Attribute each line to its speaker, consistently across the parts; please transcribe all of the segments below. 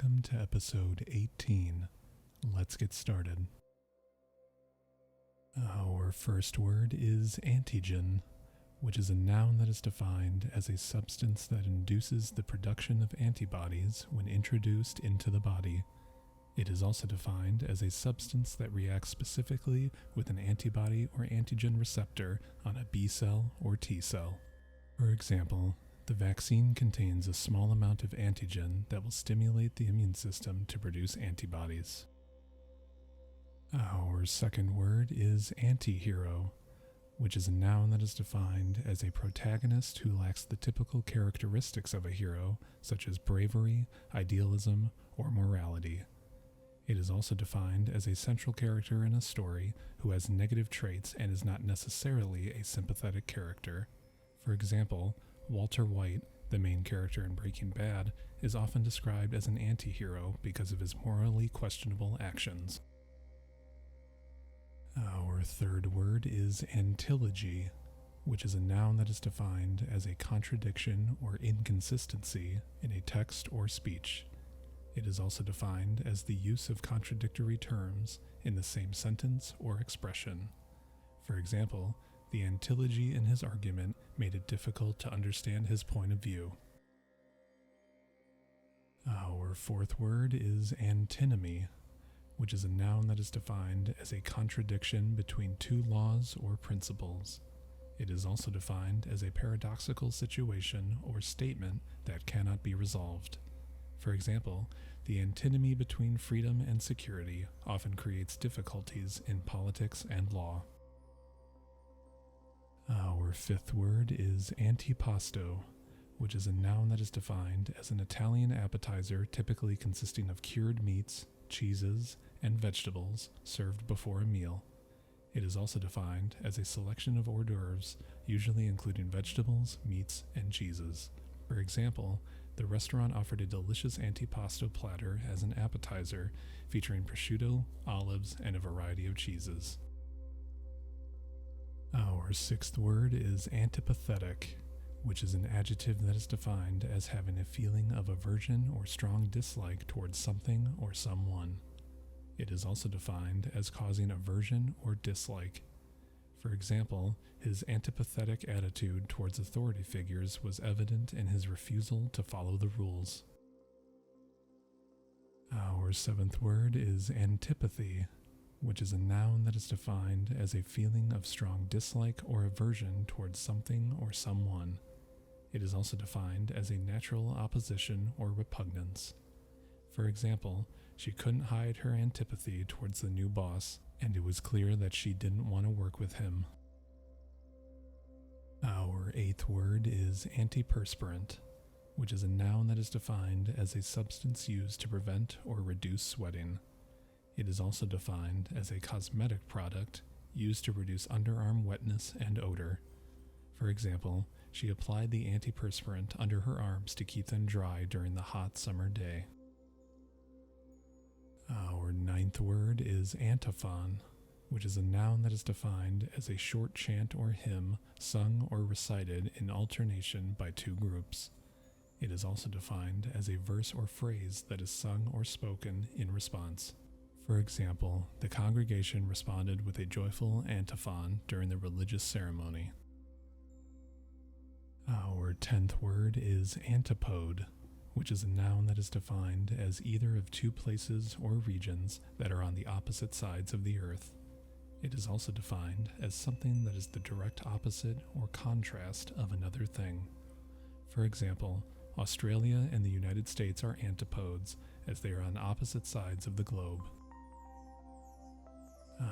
Speaker 1: Welcome to episode 18. Let's get started. Our first word is antigen, which is a noun that is defined as a substance that induces the production of antibodies when introduced into the body. It is also defined as a substance that reacts specifically with an antibody or antigen receptor on a B cell or T cell. For example, the vaccine contains a small amount of antigen that will stimulate the immune system to produce antibodies. Our second word is Antihero, which is a noun that is defined as a protagonist who lacks the typical characteristics of a hero, such as bravery, idealism, or morality. It is also defined as a central character in a story who has negative traits and is not necessarily a sympathetic character. For example, Walter White, the main character in Breaking Bad, is often described as an anti-hero because of his morally questionable actions. Our third word is Antilogy, which is a noun that is defined as a contradiction or inconsistency in a text or speech. It is also defined as the use of contradictory terms in the same sentence or expression. For example, the Antilogy in his argument made it difficult to understand his point of view. Our fourth word is antinomy, which is a noun that is defined as a contradiction between two laws or principles. It is also defined as a paradoxical situation or statement that cannot be resolved. For example, the antinomy between freedom and security often creates difficulties in politics and law. Our fifth word is Antipasto, which is a noun that is defined as an Italian appetizer typically consisting of cured meats, cheeses, and vegetables served before a meal. It is also defined as a selection of hors d'oeuvres, usually including vegetables, meats, and cheeses. For example, the restaurant offered a delicious antipasto platter as an appetizer, featuring prosciutto, olives, and a variety of cheeses. Our sixth word is antipathetic, which is an adjective that is defined as having a feeling of aversion or strong dislike towards something or someone. It is also defined as causing aversion or dislike. For example, his antipathetic attitude towards authority figures was evident in his refusal to follow the rules. Our seventh word is antipathy, which is a noun that is defined as a feeling of strong dislike or aversion towards something or someone. It is also defined as a natural opposition or repugnance. For example, she couldn't hide her antipathy towards the new boss, and it was clear that she didn't want to work with him. Our eighth word is antiperspirant, which is a noun that is defined as a substance used to prevent or reduce sweating. It is also defined as a cosmetic product used to reduce underarm wetness and odor. For example, she applied the antiperspirant under her arms to keep them dry during the hot summer day. Our ninth word is antiphon, which is a noun that is defined as a short chant or hymn sung or recited in alternation by two groups. It is also defined as a verse or phrase that is sung or spoken in response. For example, the congregation responded with a joyful antiphon during the religious ceremony. Our 10th word is antipode, which is a noun that is defined as either of two places or regions that are on the opposite sides of the earth. It is also defined as something that is the direct opposite or contrast of another thing. For example, Australia and the United States are antipodes, as they are on opposite sides of the globe.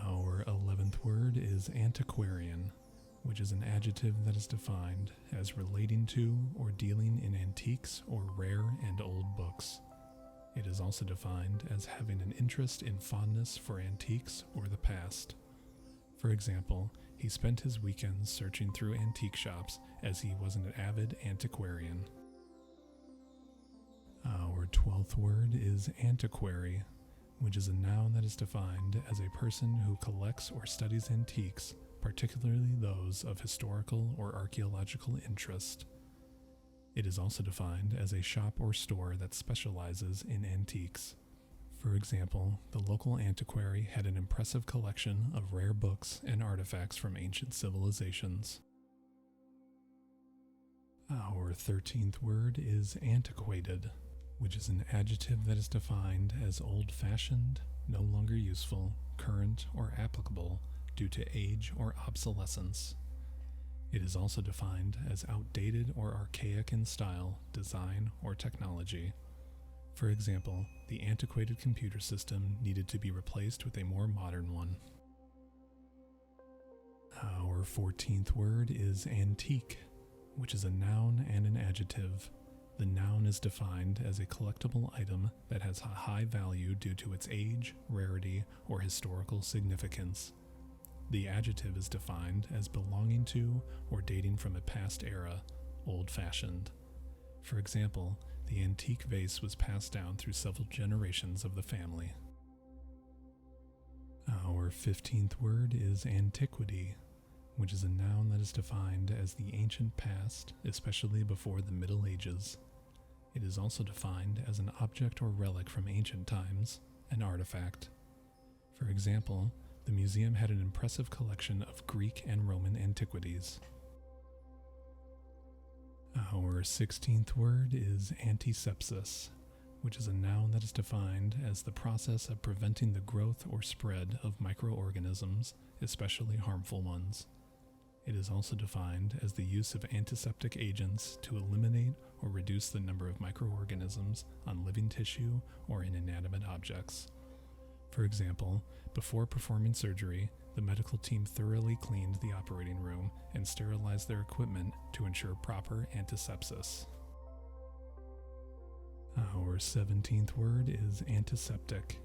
Speaker 1: Our 11th word is Antiquarian, which is an adjective that is defined as relating to or dealing in antiques or rare and old books. It is also defined as having an interest in fondness for antiques or the past. For example, he spent his weekends searching through antique shops as he was an avid antiquarian. Our 12th word is Antiquary, which is a noun that is defined as a person who collects or studies antiques, particularly those of historical or archaeological interest. It is also defined as a shop or store that specializes in antiques. For example, the local antiquary had an impressive collection of rare books and artifacts from ancient civilizations. Our 13th word is antiquated, which is an adjective that is defined as old-fashioned, no longer useful, current, or applicable due to age or obsolescence. It is also defined as outdated or archaic in style, design, or technology. For example, the antiquated computer system needed to be replaced with a more modern one. Our 14th word is antique, which is a noun and an adjective. The noun is defined as a collectible item that has a high value due to its age, rarity, or historical significance. The adjective is defined as belonging to or dating from a past era, old-fashioned. For example, the antique vase was passed down through several generations of the family. Our 15th word is antiquity, which is a noun that is defined as the ancient past, especially before the Middle Ages. It is also defined as an object or relic from ancient times, an artifact. For example, the museum had an impressive collection of Greek and Roman antiquities. Our 16th word is antisepsis, which is a noun that is defined as the process of preventing the growth or spread of microorganisms, especially harmful ones. It is also defined as the use of antiseptic agents to eliminate or reduce the number of microorganisms on living tissue or in inanimate objects. For example, before performing surgery, the medical team thoroughly cleaned the operating room and sterilized their equipment to ensure proper antisepsis. Our 17th word is antiseptic,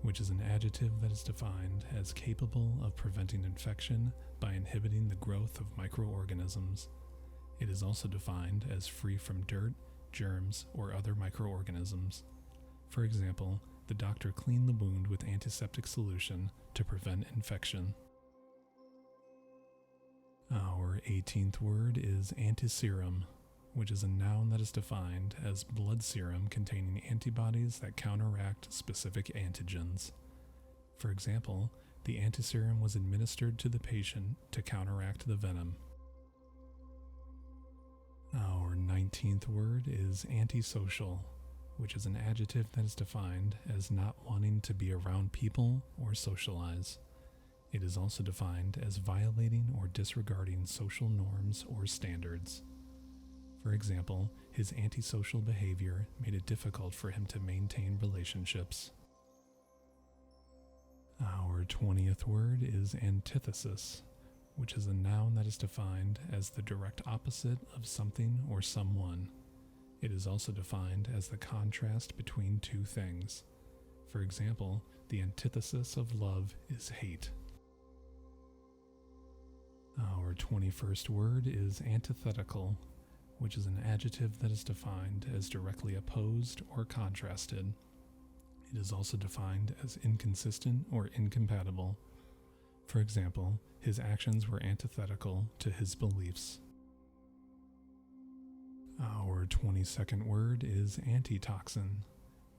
Speaker 1: which is an adjective that is defined as capable of preventing infection by inhibiting the growth of microorganisms. It is also defined as free from dirt, germs, or other microorganisms. For example, the doctor cleaned the wound with antiseptic solution to prevent infection. Our 18th word is antiserum, which is a noun that is defined as blood serum containing antibodies that counteract specific antigens. For example, the antiserum was administered to the patient to counteract the venom. Our 19th word is antisocial, which is an adjective that is defined as not wanting to be around people or socialize. It is also defined as violating or disregarding social norms or standards. For example, his antisocial behavior made it difficult for him to maintain relationships. Our 20th word is antithesis, which is a noun that is defined as the direct opposite of something or someone. It is also defined as the contrast between two things. For example, the antithesis of love is hate. Our 21st word is antithetical, which is an adjective that is defined as directly opposed or contrasted. It is also defined as inconsistent or incompatible. For example, his actions were antithetical to his beliefs. Our 22nd word is antitoxin,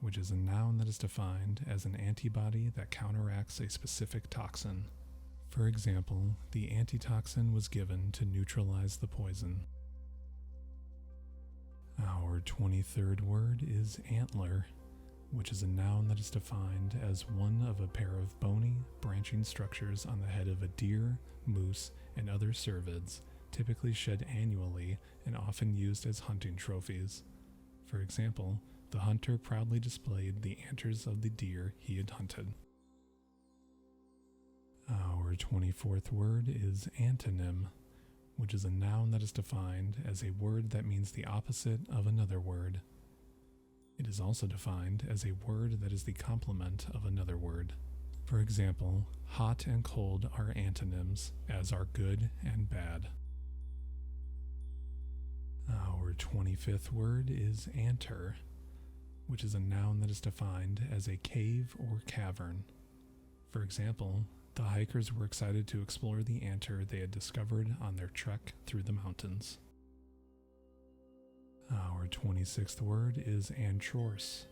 Speaker 1: which is a noun that is defined as an antibody that counteracts a specific toxin. For example, the antitoxin was given to neutralize the poison. Our 23rd word is antler, which is a noun that is defined as one of a pair of bony, branching structures on the head of a deer, moose, and other cervids, typically shed annually and often used as hunting trophies. For example, the hunter proudly displayed the antlers of the deer he had hunted. Our 24th word is antonym, which is a noun that is defined as a word that means the opposite of another word. It is also defined as a word that is the complement of another word. For example, hot and cold are antonyms, as are good and bad. Our 25th word is antre, which is a noun that is defined as a cave or cavern. For example, the hikers were excited to explore the Antre they had discovered on their trek through the mountains. Our 26th word is Antrorse,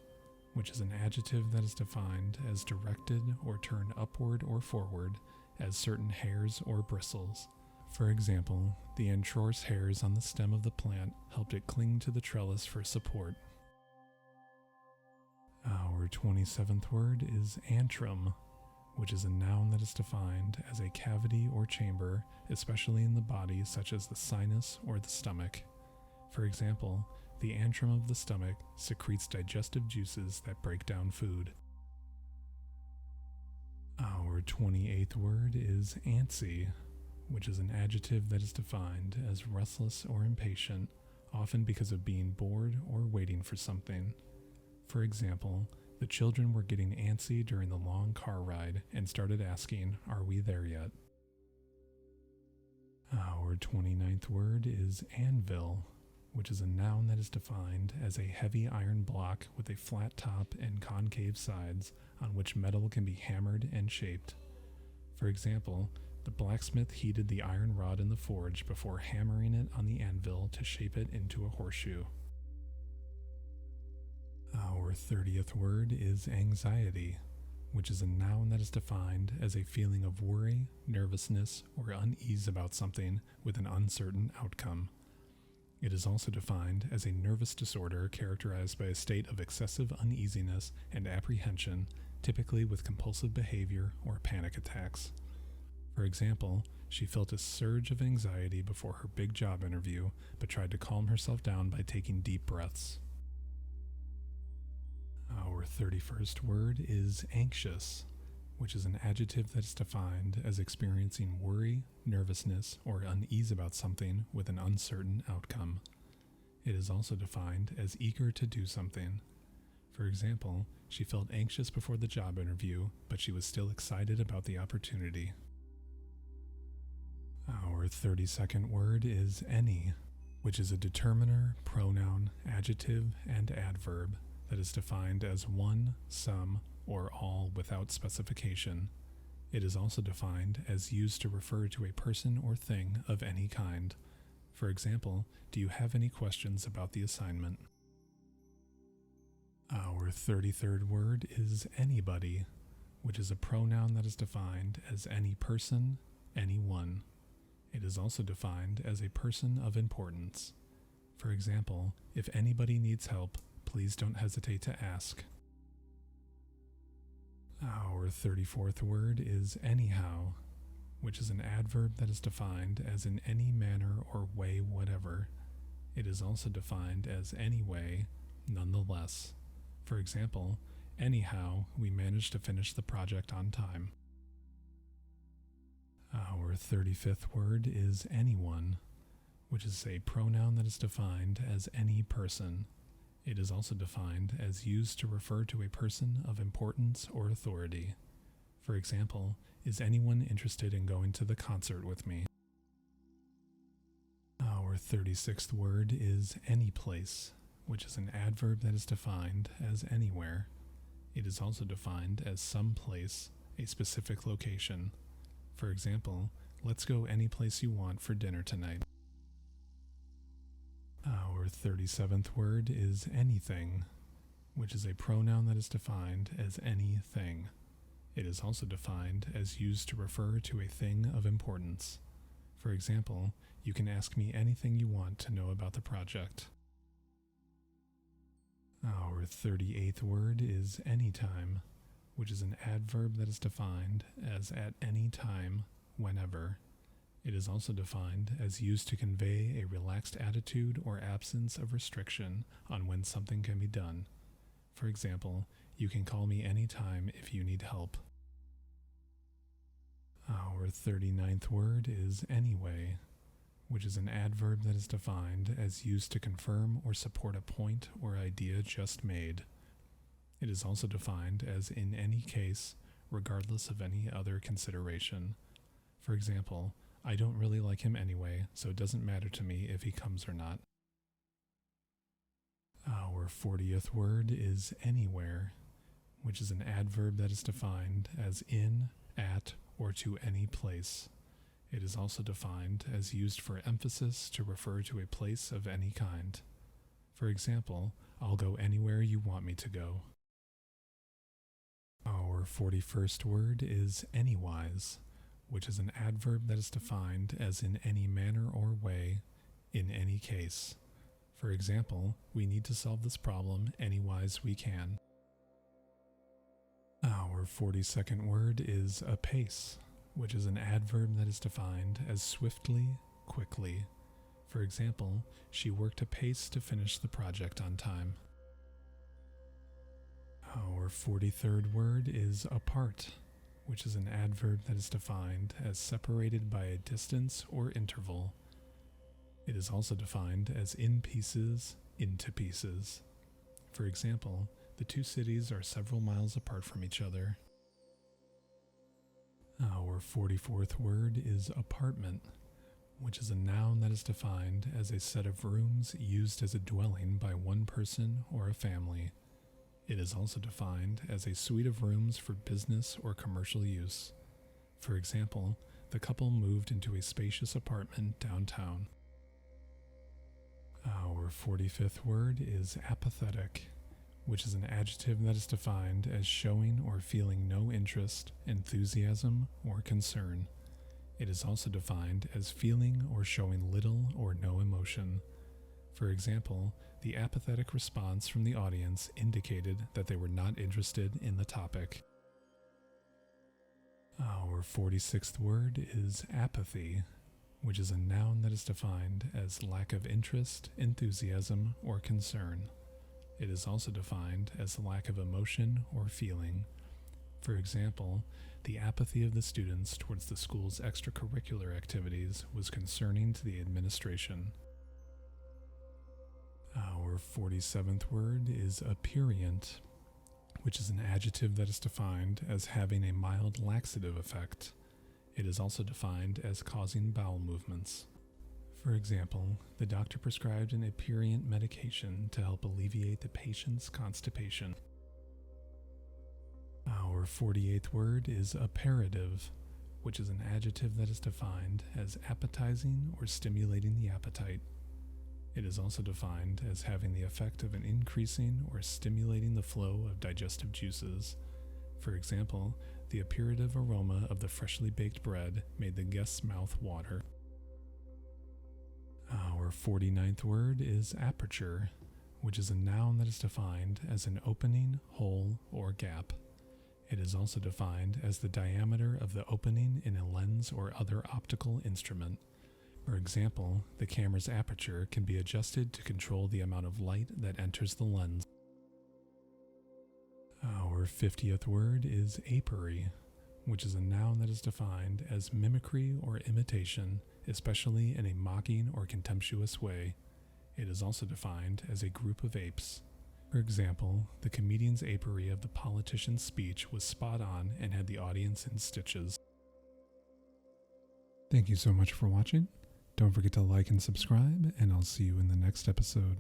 Speaker 1: which is an adjective that is defined as directed or turned upward or forward as certain hairs or bristles. For example, the Antrorse hairs on the stem of the plant helped it cling to the trellis for support. Our 27th word is Antrum, which is a noun that is defined as a cavity or chamber, especially in the body such as the sinus or the stomach. For example, the antrum of the stomach secretes digestive juices that break down food. Our 28th word is Antsy, which is an adjective that is defined as restless or impatient, often because of being bored or waiting for something. For example, the children were getting antsy during the long car ride and started asking, "Are we there yet?" Our 29th word is Anvil, which is a noun that is defined as a heavy iron block with a flat top and concave sides on which metal can be hammered and shaped. For example, the blacksmith heated the iron rod in the forge before hammering it on the anvil to shape it into a horseshoe. Our 30th word is anxiety, which is a noun that is defined as a feeling of worry, nervousness, or unease about something with an uncertain outcome. It is also defined as a nervous disorder characterized by a state of excessive uneasiness and apprehension, typically with compulsive behavior or panic attacks. For example, she felt a surge of anxiety before her big job interview, but tried to calm herself down by taking deep breaths. Our 31st word is anxious, which is an adjective that is defined as experiencing worry, nervousness, or unease about something with an uncertain outcome. It is also defined as eager to do something. For example, she felt anxious before the job interview, but she was still excited about the opportunity. Our 32nd word is any, which is a determiner, pronoun, adjective, and adverb that is defined as one, some, or all without specification. It is also defined as used to refer to a person or thing of any kind. For example, do you have any questions about the assignment? Our 33rd word is anybody, which is a pronoun that is defined as any person, anyone. It is also defined as a person of importance. For example, if anybody needs help, please don't hesitate to ask. Our 34th word is anyhow, which is an adverb that is defined as in any manner or way whatever. It is also defined as anyway, nonetheless. For example, anyhow, we managed to finish the project on time. Our 35th word is anyone, which is a pronoun that is defined as any person. It is also defined as used to refer to a person of importance or authority. For example, is anyone interested in going to the concert with me? Our 36th word is anyplace, which is an adverb that is defined as anywhere. It is also defined as some place, a specific location. For example, let's go any place you want for dinner tonight. Our 37th word is anything, which is a pronoun that is defined as anything. It is also defined as used to refer to a thing of importance. For example, you can ask me anything you want to know about the project. Our 38th word is anytime, which is an adverb that is defined as at any time, whenever. It is also defined as used to convey a relaxed attitude or absence of restriction on when something can be done. For example, you can call me anytime if you need help. Our 39th word is anyway, which is an adverb that is defined as used to confirm or support a point or idea just made. It is also defined as in any case, regardless of any other consideration. For example, I don't really like him anyway, so it doesn't matter to me if he comes or not. Our 40th word is anywhere, which is an adverb that is defined as in, at, or to any place. It is also defined as used for emphasis to refer to a place of any kind. For example, I'll go anywhere you want me to go. Our 41st word is Anywise, which is an adverb that is defined as in any manner or way, in any case. For example, we need to solve this problem anywise we can. Our 42nd word is Apace, which is an adverb that is defined as swiftly, quickly. For example, she worked apace to finish the project on time. Our 43rd word is apart, which is an adverb that is defined as separated by a distance or interval. It is also defined as in pieces, into pieces. For example, the two cities are several miles apart from each other. Our 44th word is apartment, which is a noun that is defined as a set of rooms used as a dwelling by one person or a family. It is also defined as a suite of rooms for business or commercial use. For example, the couple moved into a spacious apartment downtown. Our 45th word is apathetic, which is an adjective that is defined as showing or feeling no interest, enthusiasm, or concern. It is also defined as feeling or showing little or no emotion. For example, the apathetic response from the audience indicated that they were not interested in the topic. Our 46th word is apathy, which is a noun that is defined as lack of interest, enthusiasm, or concern. It is also defined as lack of emotion or feeling. For example, the apathy of the students towards the school's extracurricular activities was concerning to the administration. Our 47th word is aperient, which is an adjective that is defined as having a mild laxative effect. It is also defined as causing bowel movements. For example, the doctor prescribed an aperient medication to help alleviate the patient's constipation. Our 48th word is apparative, which is an adjective that is defined as appetizing or stimulating the appetite. It is also defined as having the effect of an increasing or stimulating the flow of digestive juices. For example, the apparative aroma of the freshly baked bread made the guest's mouth water. Our 49th word is aperture, which is a noun that is defined as an opening, hole, or gap. It is also defined as the diameter of the opening in a lens or other optical instrument. For example, the camera's aperture can be adjusted to control the amount of light that enters the lens. Our 50th word is apiary, which is a noun that is defined as mimicry or imitation, especially in a mocking or contemptuous way. It is also defined as a group of apes. For example, the comedian's apiary of the politician's speech was spot on and had the audience in stitches. Thank you so much for watching. Don't forget to like and subscribe, and I'll see you in the next episode.